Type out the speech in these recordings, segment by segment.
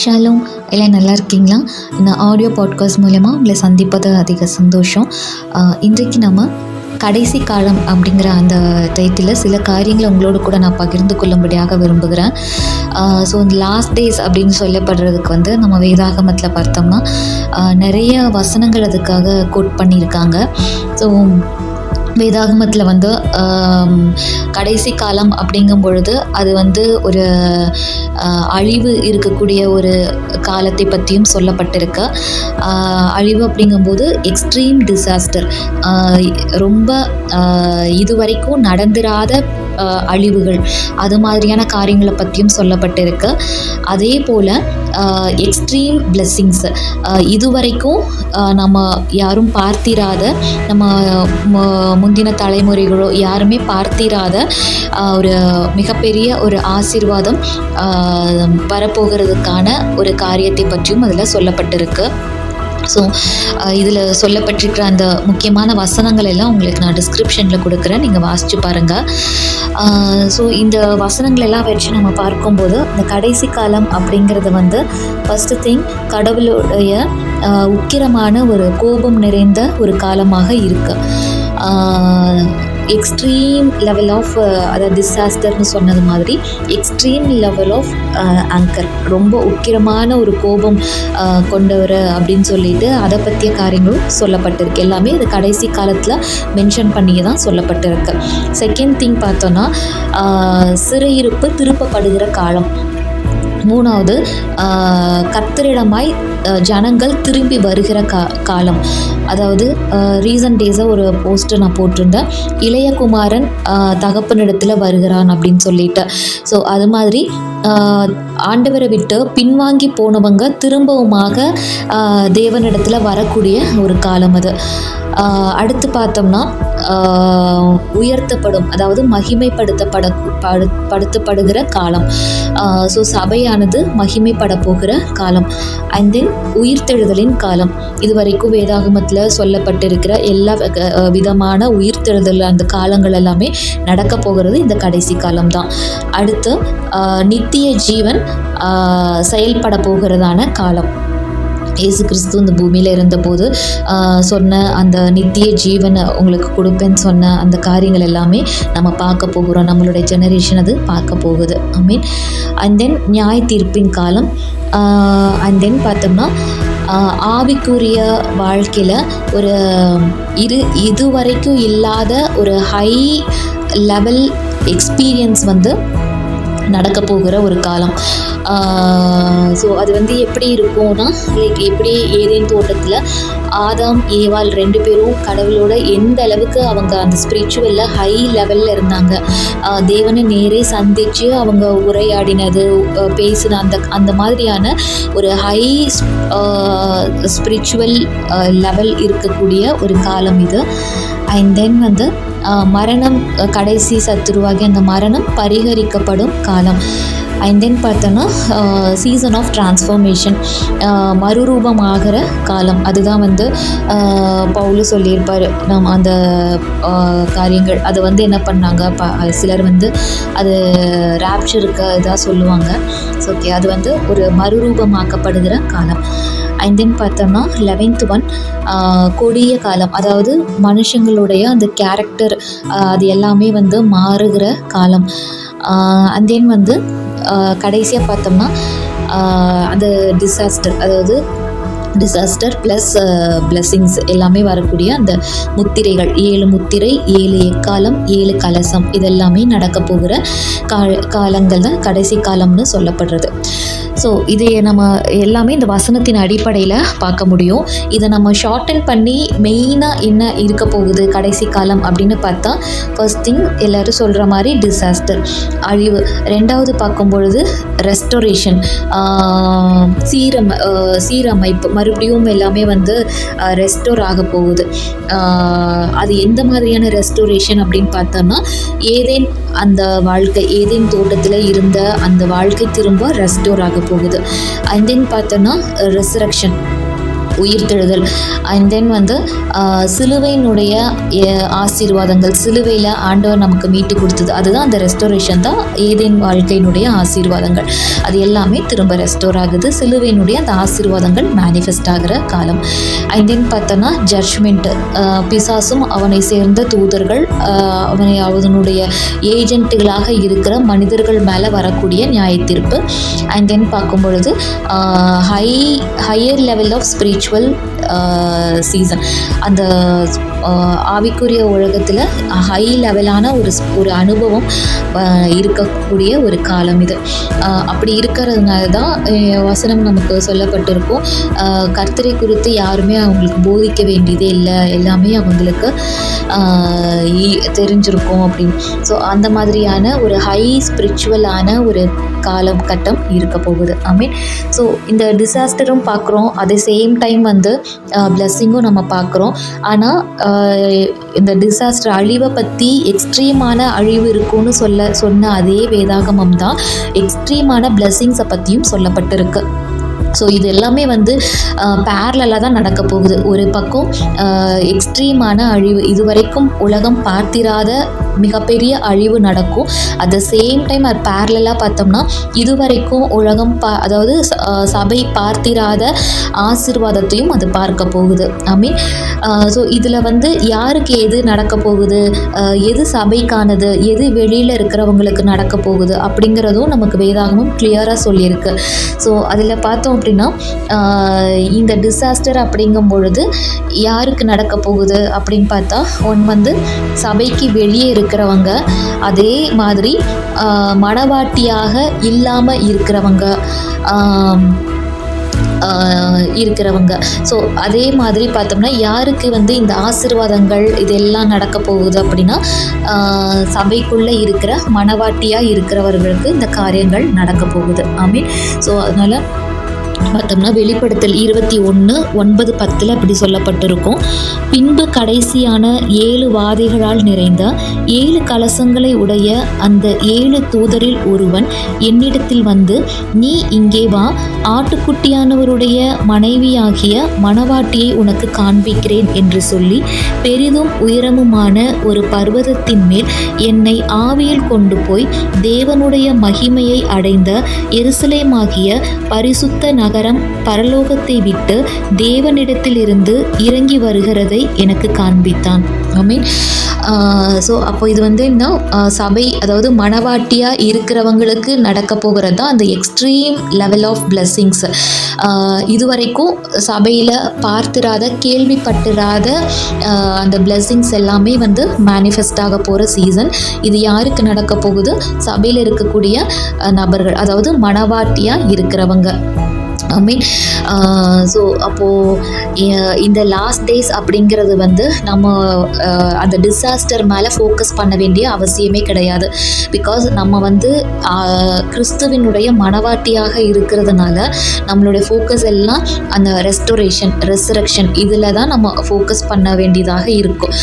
Shalom, எல்லாம் நல்லா இருக்கீங்களா? இந்த ஆடியோ பாட்காஸ்ட் மூலமா உங்களை சந்திப்பது அதிக சந்தோஷம். இன்றைக்கு நம்ம கடைசி காலம் அப்படிங்கிற அந்த டைட்டில் சில காரியங்களை உங்களோட கூட நான் பகிர்ந்து கொள்ளும்படியாக விரும்புகிறேன். ஸோ இந்த லாஸ்ட் டேஸ் அப்படின்னு சொல்லப்படுறதுக்கு நம்ம வேதாகமத்தில் பார்த்தோம்னா நிறைய வசனங்கள் அதுக்காக கோட் பண்ணியிருக்காங்க. ஸோ வேதாகமத்தில் கடைசி காலம் அப்படிங்கும் பொழுது அது ஒரு அழிவு இருக்கக்கூடிய ஒரு காலத்தை பற்றியும் சொல்லப்பட்டிருக்கு. அழிவு அப்படிங்கும்போது எக்ஸ்ட்ரீம் டிசாஸ்டர், ரொம்ப இதுவரைக்கும் நடந்திராத அழிவுகள், அது மாதிரியான காரியங்களை பற்றியும் சொல்லப்பட்டிருக்கு. அதே போல் எக்ஸ்ட்ரீம் பிளெஸ்ஸிங்ஸ், இதுவரைக்கும் நம்ம யாரும் பார்த்திராத, நம்ம முந்தின தலைமுறைகளோ யாருமே பார்த்திராத ஒரு மிகப்பெரிய ஒரு ஆசீர்வாதம் வரப்போகிறதுக்கான ஒரு காரியத்தை பற்றியும் அதில் சொல்லப்பட்டிருக்கு. ஸோ இதில் சொல்லப்பட்டிருக்கிற அந்த முக்கியமான வசனங்கள் எல்லாம் உங்களுக்கு நான் டிஸ்கிரிப்ஷனில் கொடுக்குறேன், நீங்கள் வாசித்து பாருங்கள். ஸோ இந்த வசனங்கள் எல்லாம் வச்சு நம்ம பார்க்கும்போது இந்த கடைசி காலம் அப்படிங்கிறது ஃபஸ்ட்டு திங், கடவுளுடைய உக்கிரமான ஒரு கோபம் நிறைந்த ஒரு காலமாக இருக்குது. எக்ஸ்ட்ரீம் லெவல் ஆஃப், அதாவது டிசாஸ்டர்னு சொன்னது மாதிரி எக்ஸ்ட்ரீம் லெவல் ஆஃப் ஆங்கர், ரொம்ப உக்கிரமான ஒரு கோபம் கொண்டவர் அப்படின்னு சொல்லிட்டு அதை பற்றிய காரியங்களும் சொல்லப்பட்டிருக்கு. எல்லாமே இது கடைசி காலத்தில் மென்ஷன் பண்ணியே தான் சொல்லப்பட்டிருக்கு. செகண்ட் திங் பார்த்தோன்னா சிறையிருப்பு திருப்பப்படுகிற காலம். மூணாவது, கர்த்தரிடமாய் ஜனங்கள் திரும்பி வருகிற காலம். அதாவது ரீசன்ட் டேஸாக ஒரு போஸ்ட்டு நான் போட்டிருந்தேன், இளையகுமாரன் தகப்பனிடத்தில் வருகிறான் அப்படின்னு சொல்லிட்டு. ஸோ அது மாதிரி ஆண்டவரை விட்டு பின்வாங்கி போனவங்க திரும்பவுமாக தேவனிடத்தில் வரக்கூடிய ஒரு காலம் அது. அடுத்து பார்த்தோம்னா உயர்த்தப்படும், அதாவது மகிமைப்படுத்தப்படுகிற காலம். ஸோ சபையானது மகிமைப்பட போகிற காலம். அண்ட் தென் உயிர்த்தெழுதலின் காலம். இதுவரைக்கும் வேதாகமத்தில் சொல்லப்பட்டிருக்கிற எல்லா விதமான உயிர்த்தெழுதல் அந்த காலங்கள் எல்லாமே நடக்க போகிறது இந்த கடைசி காலம்தான். அடுத்து நித்திய ஜீவன் செயல்பட போகிறதான காலம். இயேசு கிறிஸ்து இந்த பூமியில் இருந்தபோது சொன்ன அந்த நித்திய ஜீவனை உங்களுக்கு கொடுப்பேன்னு சொன்ன அந்த காரியங்கள் எல்லாமே நம்ம பார்க்க போகிறோம். நம்மளுடைய ஜெனரேஷன் அது பார்க்க போகுது. ஐ மீன், அண்ட் தென் நியாய தீர்ப்பின் காலம். அண்ட் தென் பார்த்தோம்னா ஆவிக்குரிய வாழ்க்கையில் ஒரு இதுவரைக்கும் இல்லாத ஒரு ஹை லெவல் எக்ஸ்பீரியன்ஸ் நடக்க போகிற ஒரு காலம். ஸோ அது எப்படி இருக்கும்னா, லைக் எப்படி ஏதேன் தோட்டத்தில் ஆதாம் ஏவாள் 2 பேரும் கடவுளோட எந்த அளவுக்கு அவங்க அந்த ஸ்பிரிச்சுவலில் ஹை லெவலில் இருந்தாங்க, தேவனை நேரே சந்தித்து அவங்க உரையாடினது, பேசின அந்த மாதிரியான ஒரு ஹை ஸ்பிரிச்சுவல் லெவல் இருக்கக்கூடிய ஒரு காலம் இது. அண்ட் தென் மரணம், கடைசி சத்துருவாகி அந்த மரணம் பரிகரிக்கப்படும் காலம். அண்ட் தென் பார்த்தோன்னா சீசன் ஆஃப் டிரான்ஸ்ஃபர்மேஷன், மறுரூபமாகிற காலம். அதுதான் பவுல் சொல்லியிருப்பார். நம்ம அந்த காரியங்கள் அது என்ன பண்ணாங்க, சிலர் அது ராப்சருக்கு இதாக சொல்லுவாங்க. ஸோ ஓகே, அது ஒரு மறுரூபமாக்கப்படுகிற காலம். அண்ட் தென் பார்த்தோம்னா 11th ஒன் கொடிய காலம். அதாவது மனுஷங்களுடைய அந்த கேரக்டர் அது எல்லாமே மாறுகிற காலம். அண்ட் தென் கடைசியாக பார்த்தோம்னா அந்த டிசாஸ்டர், அதாவது டிசாஸ்டர் ப்ளஸ் பிளெஸ்ஸிங்ஸ் எல்லாமே வரக்கூடிய அந்த முத்திரைகள், 7 முத்திரை, 7 எக்காலம், 7 கலசம், இதெல்லாமே நடக்க போகிற காலங்கள் தான் கடைசி காலம்னு சொல்லப்படுறது. ஸோ இது நம்ம எல்லாமே இந்த வசனத்தின் அடிப்படையில் பார்க்க முடியும். இதை நம்ம ஷார்டன் பண்ணி மெயினாக என்ன இருக்க போகுது கடைசி காலம் அப்படின்னு பார்த்தா, ஃபர்ஸ்ட் திங் எல்லோரும் சொல்கிற மாதிரி டிசாஸ்டர், அழிவு. ரெண்டாவது பார்க்கும்பொழுது ரெஸ்டோரேஷன், சீரமைப்பு, மறுபடியும் எல்லாமே ரெஸ்டோர் ஆக போகுது. அது எந்த மாதிரியான ரெஸ்டோரேஷன் அப்படின்னு பார்த்தோம்னா, ஏதேன் அந்த வாழ்க்கை, ஏதேன் தோட்டத்தில் இருந்த அந்த வாழ்க்கை திரும்ப ரெஸ்டோர் ஆக போகுது. அண்ட் தென் பார்த்தோன்னா ரெசரக்ஷன், உயிர்த்தெழுதல் அண்ட் தென் வந்து சிலுவையினுடைய ஆசீர்வாதங்கள், சிலுவையில் ஆண்டவர் நமக்கு மீட்டு கொடுத்தது, அதுதான் அந்த ரெஸ்டோரேஷன் தான் ஏதேன் வாழ்க்கையினுடைய ஆசீர்வாதங்கள். அது எல்லாமே திரும்ப ரெஸ்டோர் ஆகுது, சிலுவையினுடைய அந்த ஆசீர்வாதங்கள் மேனிஃபெஸ்ட் ஆகிற காலம். அண்ட் தென் பார்த்தோன்னா ஜட்ஜ்மெண்ட், பிசாசும் அவனை சேர்ந்த தூதர்கள் அவனுடைய ஏஜென்ட்டுகளாக இருக்கிற மனிதர்கள் மேலே வரக்கூடிய நியாயத்தீர்ப்பு. அண்ட் தென் பார்க்கும் பொழுது higher level of spiritual season, அந்த ஆவிக்குரிய உலகத்தில் ஹை லெவலான ஒரு அனுபவம் இருக்கக்கூடிய ஒரு காலம் இது. அப்படி இருக்கிறதுனால தான் வசனம் நமக்கு சொல்லப்பட்டிருக்கும், கர்த்தரை குறித்து யாருமே அவங்களுக்கு போதிக்க வேண்டியதே இல்லை, எல்லாமே அவங்களுக்கு தெரிஞ்சிருக்கும் அப்படின்னு. ஸோ அந்த மாதிரியான ஒரு ஹை ஸ்பிரிச்சுவலான ஒரு காலகட்டம் இருக்க போகுது. ஸோ இந்த டிசாஸ்டரும் பார்க்குறோம், அதே சேம் டைம் வந்து பிளெஸ்ஸிங்கும் நம்ம பார்க்குறோம். ஆனால் இந்த டிசாஸ்டர் அழிவை பற்றி எக்ஸ்ட்ரீமான அழிவு இருக்குன்னு சொன்ன அதே வேதாகமம் தான் எக்ஸ்ட்ரீமான பிளெஸ்ஸிங்ஸை பற்றியும் சொல்லப்பட்டிருக்கு. ஸோ இது எல்லாமே வந்து பேரலாக தான் நடக்க போகுது. ஒரு பக்கம் எக்ஸ்ட்ரீமான அழிவு, இதுவரைக்கும் உலகம் பார்த்திராத மிகப்பெரிய அழிவு நடக்கும். அட் த சேம் டைம் அது பேரலாக பார்த்தோம்னா இதுவரைக்கும் உலகம் அதாவது சபை பார்த்திராத ஆசீர்வாதத்தையும் அது பார்க்க போகுது. ஸோ இதில் வந்து யாருக்கு எது நடக்க போகுது, எது சபைக்கானது, எது வெளியில் இருக்கிறவங்களுக்கு நடக்க போகுது அப்படிங்கிறதும் நமக்கு வேதாகமும் கிளியராக சொல்லியிருக்கு. ஸோ அதில் பார்த்தோம் அப்படின்னா இந்த டிசாஸ்டர் அப்படிங்கும் பொழுது யாருக்கு நடக்க போகுது அப்படின்னு பார்த்தா, வந்து சபைக்கு வெளியே இருக்கிறவங்க, அதே மாதிரி மனவாட்டியாக இல்லாமல் இருக்கிறவங்க, ஸோ அதே மாதிரி பார்த்தோம்னா யாருக்கு வந்து இந்த ஆசீர்வாதங்கள் இதெல்லாம் நடக்க போகுது அப்படின்னா, சபைக்குள்ளே இருக்கிற மனவாட்டியாக இருக்கிறவர்களுக்கு இந்த காரியங்கள் நடக்க போகுது. ஸோ அதனால் பார்த்தோம்னா வெளிப்படுத்தல் 21:9-10 அப்படி சொல்லப்பட்டிருக்கும். பின்பு கடைசியான 7 வாதைகளால் நிறைந்த 7 கலசங்களை உடைய அந்த 7 தூதரில் ஒருவன் என்னிடத்தில் வந்து, நீ இங்கே வா, ஆட்டுக்குட்டியானவருடைய மனைவியாகிய மணவாட்டியை உனக்கு காண்பிக்கிறேன் என்று சொல்லி பெரிதும் உயரமுமான ஒரு பர்வதத்தின் மேல் என்னை ஆவியில் கொண்டு போய் தேவனுடைய மகிமையை அடைந்த எருசலேமாகிய பரிசுத்த நகரம் பரலோகத்தை விட்டு தேவனிடத்திலிருந்து இறங்கி வருகிறதை எனக்கு காண்பித்தான். ஸோ அப்போ இது வந்து என்ன, சபை அதாவது மனவாட்டியாக இருக்கிறவங்களுக்கு நடக்க போகிறது தான் அந்த எக்ஸ்ட்ரீம் லெவல் ஆஃப் பிளெஸ்ஸிங்ஸ். இதுவரைக்கும் சபையில் பார்த்திராத, கேள்விப்பட்டிராத அந்த பிளெஸ்ஸிங்ஸ் எல்லாமே வந்து மேனிஃபெஸ்ட் ஆக போகிற சீசன். இது யாருக்கு நடக்க போகுது? சபையில் இருக்கக்கூடிய நபர்கள், அதாவது மனவாட்டியாக இருக்கிறவங்க. ஸோ அப்போது இந்த லாஸ்ட் டேஸ் அப்படிங்கிறது வந்து நம்ம அந்த டிசாஸ்டர் மேலே ஃபோக்கஸ் பண்ண வேண்டிய அவசியமே கிடையாது. பிகாஸ் நம்ம வந்து கிறிஸ்துவினுடைய மனவாட்டியாக இருக்கிறதுனால நம்மளுடைய ஃபோக்கஸ் எல்லாம் அந்த ரெஸ்டோரேஷன், ரெசரக்ஷன் இதில் தான் நம்ம ஃபோக்கஸ் பண்ண வேண்டியதாக இருக்கும்.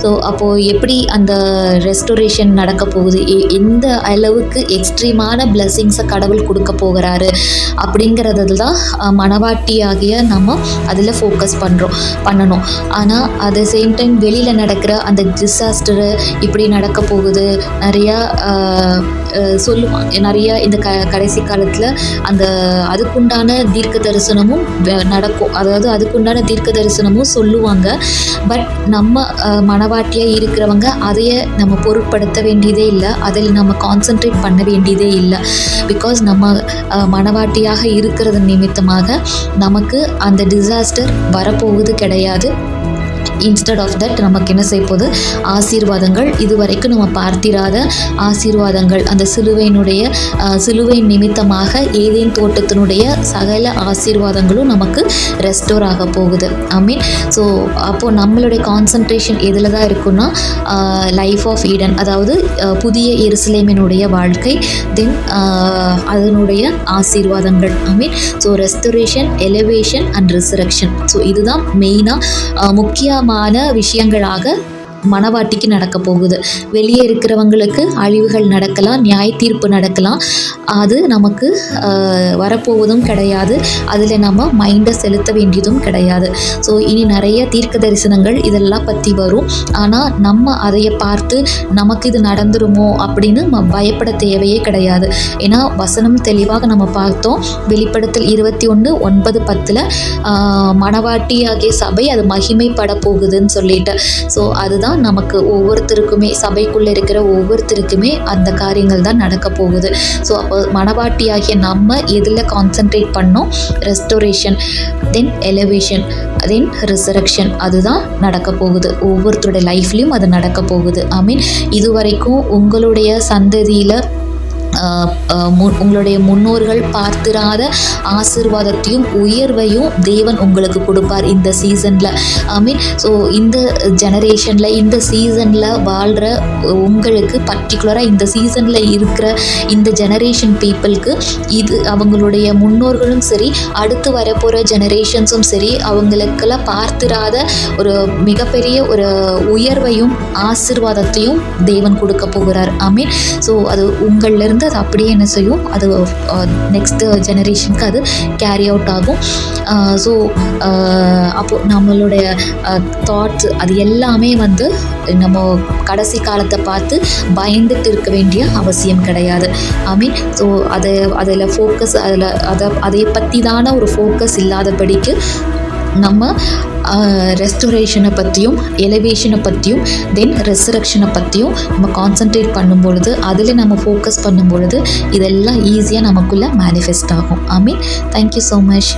ஸோ அப்போது எப்படி அந்த ரெஸ்டோரேஷன் நடக்க போகுது, எந்த அளவுக்கு எக்ஸ்ட்ரீமான பிளெஸ்ஸிங்ஸை கடவுள் கொடுக்க போகிறாரு அப்படிங்கிறது தான் மனவாட்டியாகிய நம்ம அதில் ஃபோக்கஸ் பண்ணணும். ஆனால் அட் த சேம் டைம் வெளியில் நடக்கிற அந்த டிசாஸ்டரு இப்படி நடக்க போகுது நிறையா சொல்லுவாங்க. நிறைய இந்த கடைசி காலத்தில் அந்த அதுக்குண்டான தீர்க்க தரிசனமும் நடக்கும், அதாவது அதுக்குண்டான தீர்க்க தரிசனமும் சொல்லுவாங்க. பட் நம்ம மனவாட்டியாக இருக்கிறவங்க அதையே நம்ம பொருட்படுத்த வேண்டியதே இல்லை, அதில் நம்ம கான்சென்ட்ரேட் பண்ண வேண்டியதே இல்லை. பிகாஸ் நம்ம மனவாட்டியாக இருக்கிறது நிமித்தமாக நமக்கு அந்த டிசாஸ்டர் வரப்போகுது கிடையாது. இன்ஸ்டெட் ஆஃப் தட் நமக்கு என்ன செய்ய போகுது, ஆசீர்வாதங்கள், இதுவரைக்கும் நம்ம பார்த்திராத ஆசீர்வாதங்கள், அந்த சிலுவை நிமித்தமாக ஏதேன் தோட்டத்தினுடைய சகல ஆசீர்வாதங்களும் நமக்கு ரெஸ்டோர் ஆக போகுது. ஸோ அப்போது நம்மளுடைய கான்சன்ட்ரேஷன் எதில் தான் இருக்குன்னா, லைஃப் ஆஃப் ஈடன், அதாவது புதிய எருசலேமினுடைய வாழ்க்கை, தென் அதனுடைய ஆசீர்வாதங்கள். So restoration, elevation and resurrection. So இதுதான் மெயினாக முக்கியமான விஷயங்களாக மணவாட்டிக்கு நடக்க போகுது. வெளியே இருக்கிறவங்களுக்கு அழிவுகள் நடக்கலாம், நியாய தீர்ப்பு நடக்கலாம். அது நமக்கு வரப்போவதும் கிடையாது. அதில் நம்ம மைண்டை செலுத்த வேண்டியதும் கிடையாது. ஸோ இனி நிறைய தீர்க்க தரிசனங்கள் இதெல்லாம் பற்றி வரும். ஆனால் நம்ம அதைய பார்த்து நமக்கு இது நடந்துருமோ அப்படின்னு பயப்பட தேவையே கிடையாது. ஏன்னா வசனம் தெளிவாக நம்ம பார்த்தோம். வெளிப்படுத்தல் 21:9-10 மணவாட்டியாகிய சபை அது மகிமைப்பட போகுதுன்னு சொல்லிட்டு. ஸோ அதுதான் நமக்கு ஒவ்வொருத்தருக்குமே, சபைக்குள்ளே இருக்கிற ஒவ்வொருத்தருக்குமே அந்த காரியங்கள் தான் நடக்க போகுது. ஸோ அப்போ மணவாட்டியாகிய நம்ம எதில் கான்சென்ட்ரேட் பண்ணோம்? ரெஸ்டோரேஷன், தென் எலிவேஷன், தென் ரிசரக்ஷன். அதுதான் நடக்க போகுது. ஒவ்வொருத்தருடைய லைஃப்லேயும் அது நடக்க போகுது. ஐ மீன் இதுவரைக்கும் உங்களுடைய சந்ததியில் உங்களுடைய முன்னோர்கள் பார்த்திராத ஆசீர்வாதத்தையும் உயர்வையும் தேவன் உங்களுக்கு கொடுப்பார் இந்த சீசனில். ஐ மீன் ஸோ இந்த ஜெனரேஷனில், இந்த சீசனில் வாழ்கிற உங்களுக்கு, பர்டிகுலராக இந்த சீசனில் இருக்கிற இந்த ஜெனரேஷன் பீப்புளுக்கு இது அவங்களுடைய முன்னோர்களும் சரி, அடுத்து வரப்போகிற ஜெனரேஷன்ஸும் சரி, அவங்களுக்கெல்லாம் பார்த்திராத ஒரு மிகப்பெரிய ஒரு உயர்வையும் ஆசீர்வாதத்தையும் தேவன் கொடுக்க போகிறார். ஐ மீன் ஸோ அது உங்களிலிருந்து அது அப்படியே என்ன செய்யும், அது நெக்ஸ்ட் ஜெனரேஷனுக்கு அது கேரி அவுட் ஆகும். ஸோ அப்போது நம்மளுடைய தாட்ஸ் அது எல்லாமே வந்து நம்ம கடைசி காலத்தை பார்த்து பயந்துட்டு இருக்க வேண்டிய அவசியம் கிடையாது. ஐ மீன் ஸோ அதில் ஃபோக்கஸ், அதை பற்றி தான ஒரு ஃபோக்கஸ் இல்லாதபடிக்கு நம்ம ரெஸ்டோரேஷனை பற்றியும் எலிவேஷனை பற்றியும் தென் ரெசரக்ஷனை பற்றியும் நம்ம கான்சன்ட்ரேட் பண்ணும் பொழுது, அதில் நம்ம ஃபோக்கஸ் பண்ணும் பொழுது இதெல்லாம் ஈஸியாக நமக்குள்ளே மேனிஃபெஸ்ட் ஆகும். ஐ மீன் தேங்க்யூ ஸோ மச்.